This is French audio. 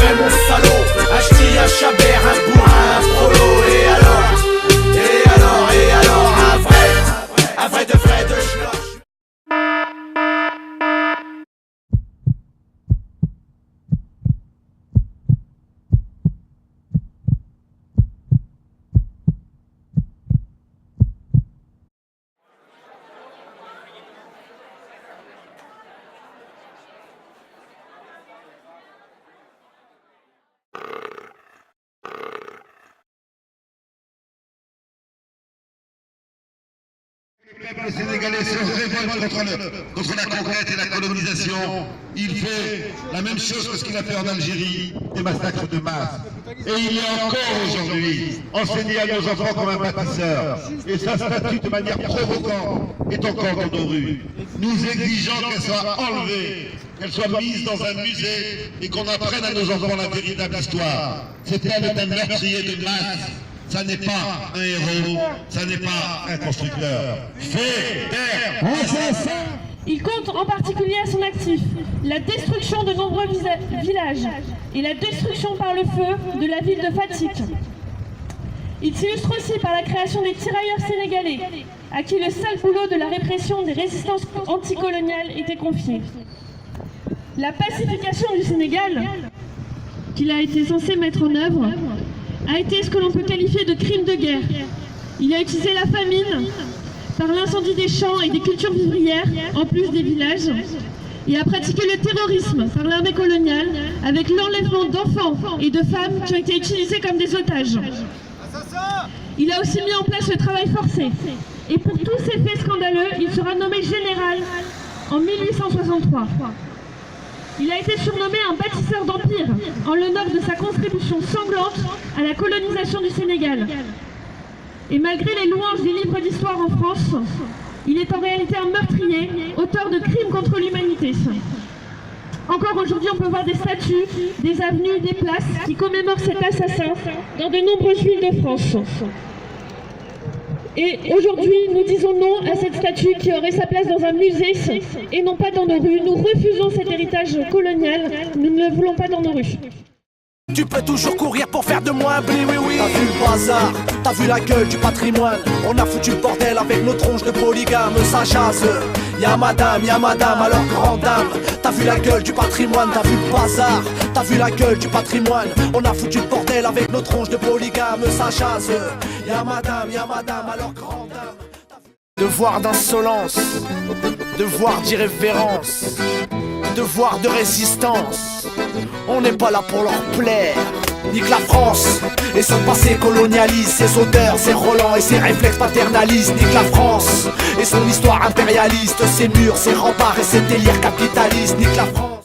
vrai mon salaud. Un ch'ti, un chabert, un bourrin, un prolo. Et alors, un vrai de schnock. Le peuple sénégalais se révolte contre la conquête et la colonisation. Il fait la même chose que ce qu'il a fait en Algérie, des massacres de masse. Et il est encore aujourd'hui enseigné à nos enfants comme un bâtisseur. Et sa statue de manière provocante est encore dans nos rues. Nous exigeons qu'elle soit enlevée, qu'elle soit mise dans un musée et qu'on apprenne à nos enfants la véritable histoire. Cet homme est un meurtrier de masse. Ça n'est pas un héros, ça n'est pas un constructeur. Il compte en particulier à son actif la destruction de nombreux villages et la destruction par le feu de la ville de Fatick. Il s'illustre aussi par la création des tirailleurs sénégalais, à qui le sale boulot de la répression des résistances anticoloniales était confié. La pacification du Sénégal, qu'il a été censé mettre en œuvre, a été ce que l'on peut qualifier de crime de guerre. Il a utilisé la famine par l'incendie des champs et des cultures vivrières, en plus des villages, et a pratiqué le terrorisme par l'armée coloniale, avec l'enlèvement d'enfants et de femmes qui ont été utilisés comme des otages. Il a aussi mis en place le travail forcé. Et pour tous ces faits scandaleux, il sera nommé général en 1863. Il a été surnommé un bâtisseur d'empire en l'honneur de sa contribution sanglante à la colonisation du Sénégal. Et malgré les louanges des livres d'histoire en France, il est en réalité un meurtrier, auteur de crimes contre l'humanité. Encore aujourd'hui, on peut voir des statues, des avenues, des places qui commémorent cet assassin dans de nombreuses villes de France. Et aujourd'hui, nous disons non à cette statue qui aurait sa place dans un musée et non pas dans nos rues. Nous refusons cet héritage colonial, nous ne le voulons pas dans nos rues. Tu peux toujours courir pour faire de moi un blé, oui oui. T'as vu le bazar, t'as vu la gueule du patrimoine. On a foutu le bordel avec nos tronches de polygames, ça jase. Y'a madame, alors grande dame. T'as vu la gueule du patrimoine, t'as vu le bazar, t'as vu la gueule du patrimoine. On a foutu le bordel avec nos tronches de polygames, ça jase. Y'a madame, alors grande dame. Devoir d'insolence, devoir d'irrévérence, devoir de résistance. On n'est pas là pour leur plaire. Nique la France et son passé colonialiste, ses odeurs, ses relents et ses réflexes paternalistes. Nique la France et son histoire impérialiste, ses murs, ses remparts et ses délires capitalistes. Nique la France.